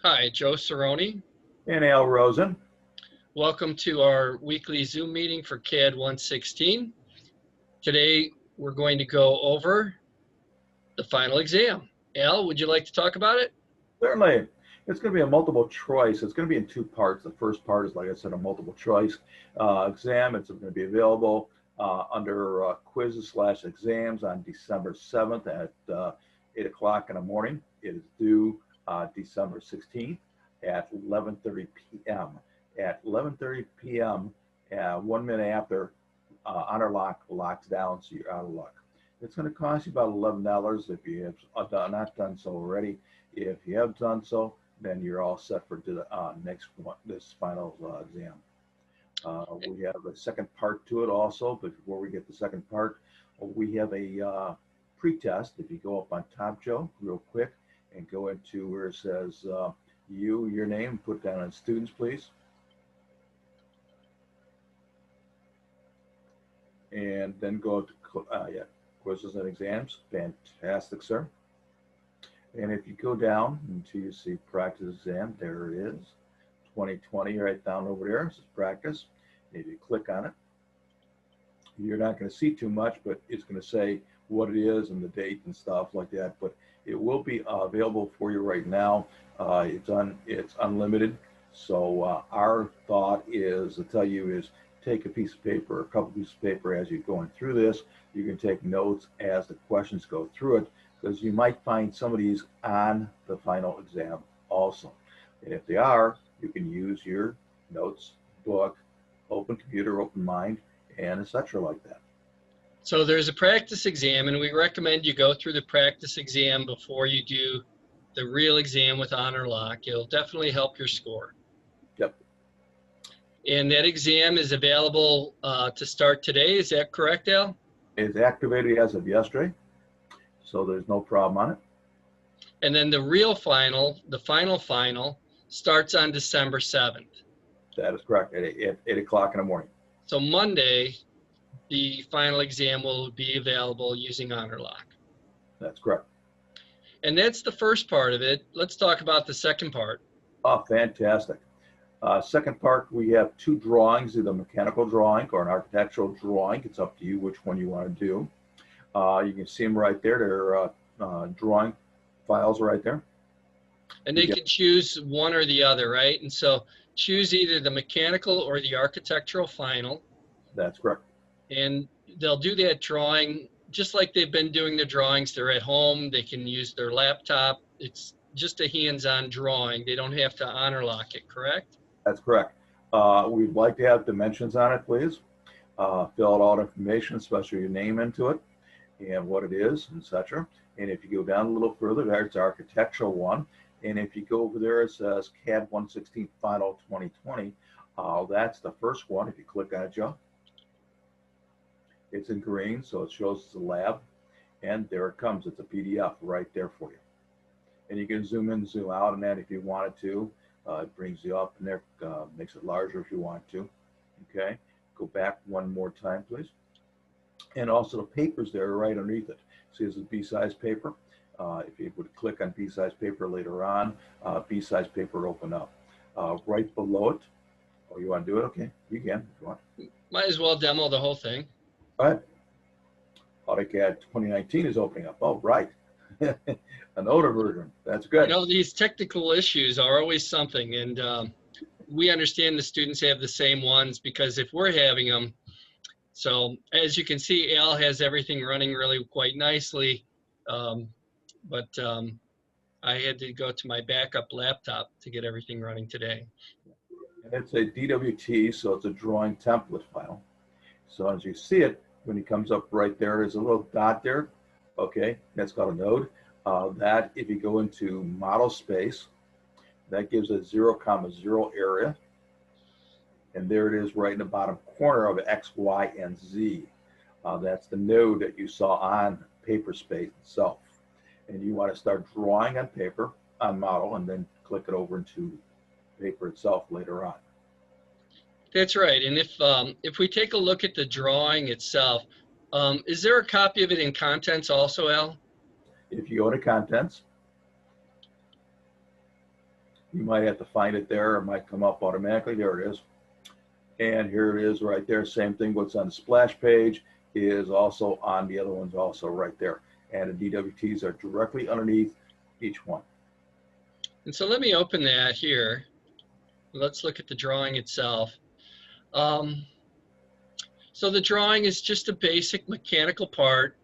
Hi, Joe Cerrone. And Al Rosen. Welcome to our weekly Zoom meeting for CAD-116. Today, we're going to go over the final exam. Al, would you like to talk about it? Certainly, it's going to be a multiple choice. It's going to be in two parts. The first part is, like I said, a multiple choice exam. It's going to be available under quizzes / exams on December 7th at 8 o'clock in the morning. It is due December 16th at 11:30 p.m. At 11:30 p.m., 1 minute after honor lock locks down, so you're out of luck. It's going to cost you about $11 if you have not done so already. If you have done so, then you're all set for the next one, this final exam. We have a second part to it also, but before we get the second part, we have a pre-test. If you go up on top, Joe, real quick, and go into where it says your name, put down on students, please. And then go to quizzes and exams. Fantastic, sir. And if you go down until you see practice exam, there it is. 2020 right down over there. This is practice. If you click on it, you're not going to see too much, but it's going to say what it is and the date and stuff like that. But it will be available for you right now. It's unlimited. So our thought is to tell you is take a piece of paper, a couple pieces of paper as you're going through this. You can take notes as the questions go through it, because you might find some of these on the final exam also. And if they are, you can use your notes, book, open computer, open mind, and etc. like that. So there's a practice exam, and we recommend you go through the practice exam before you do the real exam with honor lock. It'll definitely help your score. Yep. And that exam is available to start today. Is that correct, Al? It's activated as of yesterday, so there's no problem on it. And then the real final, the final, starts on December 7th. That is correct, at 8 o'clock in the morning. So Monday, the final exam will be available using honor lock. That's correct. And that's the first part of it. Let's talk about the second part. Oh, fantastic. Second part, we have two drawings, either a mechanical drawing or an architectural drawing. It's up to you which one you want to do. You can see them right there. They're drawing files right there. And they can choose one or the other, right? And so choose either the mechanical or the architectural final. That's correct. And they'll do that drawing just like they've been doing the drawings. They're at home. They can use their laptop. It's just a hands-on drawing. They don't have to honor lock it, correct? That's correct. We'd like to have dimensions on it, please. Fill out all information, especially your name into it and what it is, etc. And if you go down a little further, there's the architectural one. And if you go over there, it says CAD-116 Final 2020. That's the first one. If you click on it, Joe, it's in green, so it shows it's a lab. And there it comes. It's a PDF right there for you. And you can zoom in, zoom out on that if you wanted to. It brings you up in there, makes it larger if you want to. Okay, go back one more time, please. And also the papers there right underneath it. See, this is B-size paper. If you would click on B-size paper later on, B-size paper will open up. Right below it, oh, you want to do it? Okay, you can if you want. Might as well demo the whole thing. All right. AutoCAD 2019 is opening up. Oh, right. An older version. That's good. You know, these technical issues are always something, and we understand the students have the same ones because if we're having them, so as you can see, Al has everything running really quite nicely, but I had to go to my backup laptop to get everything running today. And it's a DWT, so it's a drawing template file. So as you see it, when it comes up right there, there's a little dot there. Okay, that's called a node. That, if you go into model space, that gives a 0,0 area. And there it is right in the bottom corner of X, Y, and Z. That's the node that you saw on paper space itself. And you want to start drawing on paper, on model, and then click it over into paper itself later on. That's right. And if we take a look at the drawing itself, is there a copy of it in contents also, Al? If you go to contents, You might have to find it there. It might come up automatically. There it is. And here it is right there. Same thing. What's on the splash page is also on the other ones also right there. And the DWTs are directly underneath each one. And so let me open that here. Let's look at the drawing itself. So the drawing is just a basic mechanical part,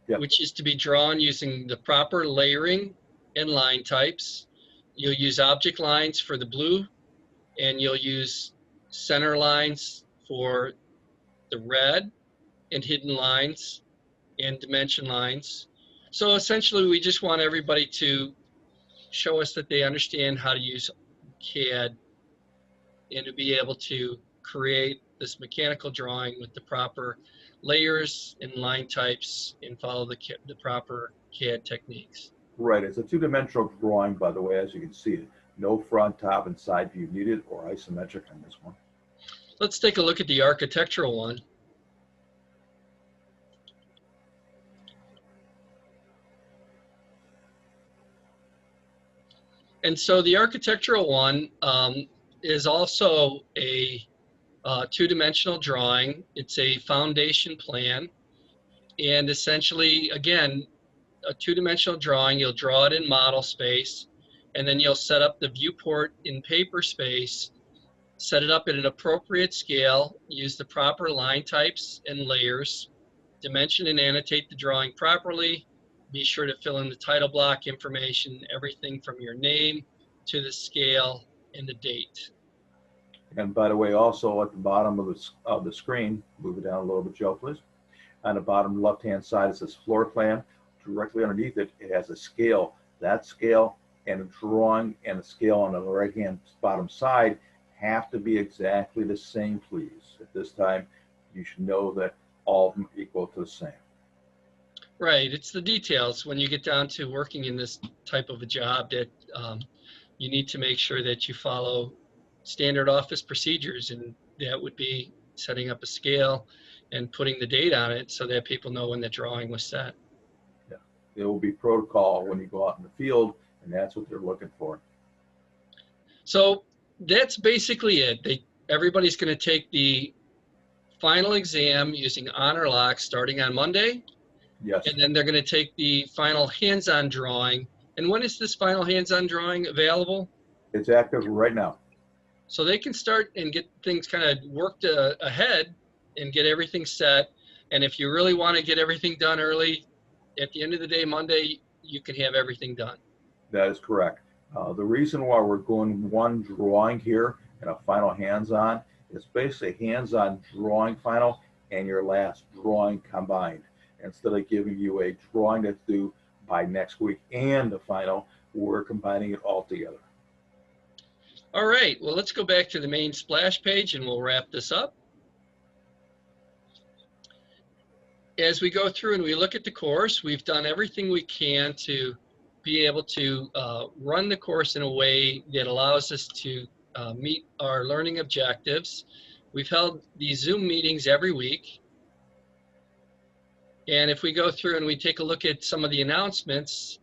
Yep. which is to be drawn using the proper layering and line types. You'll use object lines for the blue, and you'll use center lines for the red, and hidden lines and dimension lines. So essentially, we just want everybody to show us that they understand how to use CAD and to be able to create this mechanical drawing with the proper layers and line types and follow the proper CAD techniques. Right. It's a two-dimensional drawing, by the way, as you can see. No front, top, and side view needed or isometric on this one. Let's take a look at the architectural one. And so the architectural one is also a two-dimensional drawing. It's a foundation plan. And essentially, again, a two-dimensional drawing, you'll draw it in model space, and then you'll set up the viewport in paper space, set it up at an appropriate scale, use the proper line types and layers, dimension and annotate the drawing properly, be sure to fill in the title block information, everything from your name to the scale and the date. And by the way, also at the bottom of the screen, move it down a little bit, Joe, please. On the bottom left-hand side, it says floor plan. Directly underneath it, it has a scale. That scale and a drawing and a scale on the right-hand bottom side have to be exactly the same, please. At this time, you should know that all of them are equal to the same. Right, it's the details when you get down to working in this type of a job that you need to make sure that you follow standard office procedures, and that would be setting up a scale and putting the date on it so that people know when the drawing was set. Yeah, there will be protocol when you go out in the field, and that's what they're looking for. So that's basically it. Everybody's going to take the final exam using honor lock starting on Monday. Yes. And then they're going to take the final hands-on drawing. And when is this final hands-on drawing available? It's active right now. So they can start and get things kind of worked ahead and get everything set. And if you really want to get everything done early, at the end of the day, Monday, you can have everything done. That is correct. The reason why we're going one drawing here and a final hands-on is basically hands-on drawing final and your last drawing combined. Instead of giving you a drawing that's due by next week and the final, we're combining it all together. All right, well, let's go back to the main splash page and we'll wrap this up. As we go through and we look at the course, we've done everything we can to be able to run the course in a way that allows us to meet our learning objectives. We've held these Zoom meetings every week. And if we go through and we take a look at some of the announcements,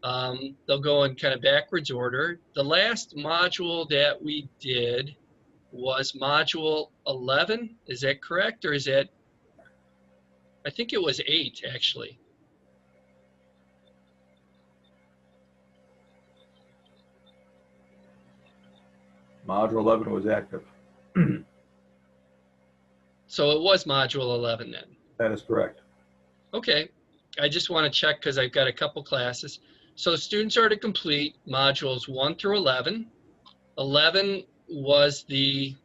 they'll go in kind of backwards order. The last module that we did was module 11. Is that correct? Or is that, I think it was 8 actually. Module 11 was active. So it was module 11 then. That is correct. Okay, I just want to check because I've got a couple classes. So students are to complete modules 1 through 11. 11 was the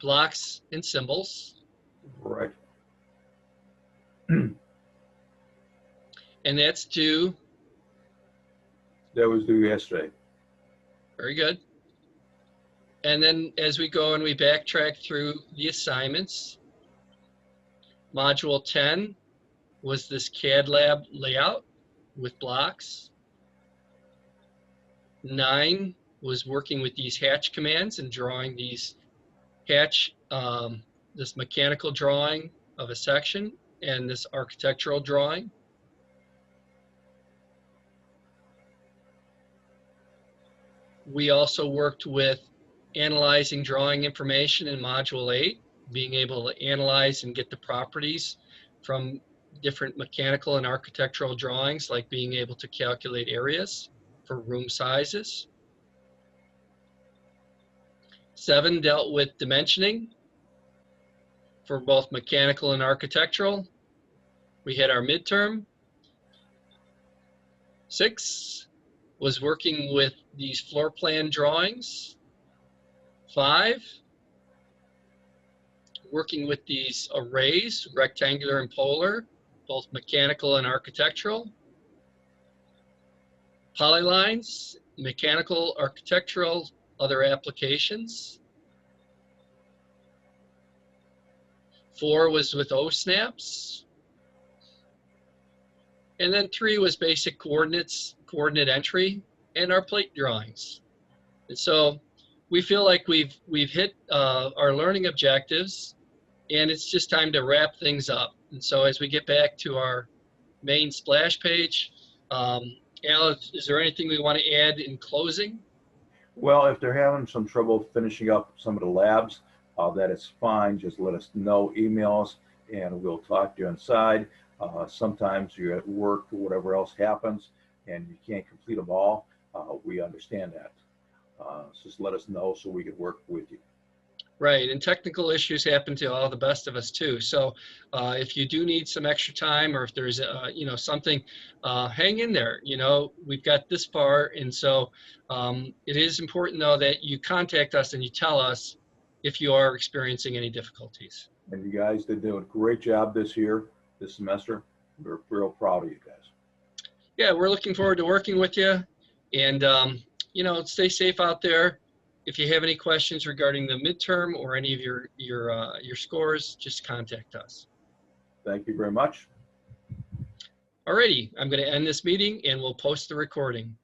blocks and symbols. Right. And that's due. That was due yesterday. Very good. And then as we go and we backtrack through the assignments, module 10 was this CAD lab layout with blocks. 9 was working with these hatch commands and drawing these hatch, this mechanical drawing of a section and this architectural drawing. We also worked with analyzing drawing information in Module 8, being able to analyze and get the properties from different mechanical and architectural drawings, like being able to calculate areas for room sizes. 7 dealt with dimensioning for both mechanical and architectural. We had our midterm. 6 was working with these floor plan drawings. 5, working with these arrays, rectangular and polar, both mechanical and architectural. Polylines, mechanical, architectural, other applications. 4 was with O-snaps. And then 3 was basic coordinates, coordinate entry, and our plate drawings. And so we feel like we've hit our learning objectives, and it's just time to wrap things up. And so as we get back to our main splash page, Al, is there anything we want to add in closing? Well, if they're having some trouble finishing up some of the labs, that is fine. Just let us know, email us, and we'll talk to you inside. Sometimes you're at work or whatever else happens, and you can't complete them all. We understand that. Just let us know so we can work with you. Right, and technical issues happen to all the best of us too. So if you do need some extra time, or if there's something, hang in there. We've got this far, and so it is important though that you contact us and you tell us if you are experiencing any difficulties. And you guys did do a great job this semester. We're real proud of you guys. Yeah, we're looking forward to working with you, and stay safe out there. If you have any questions regarding the midterm or any of your scores, just contact us. Thank you very much. Alrighty, I'm going to end this meeting and we'll post the recording.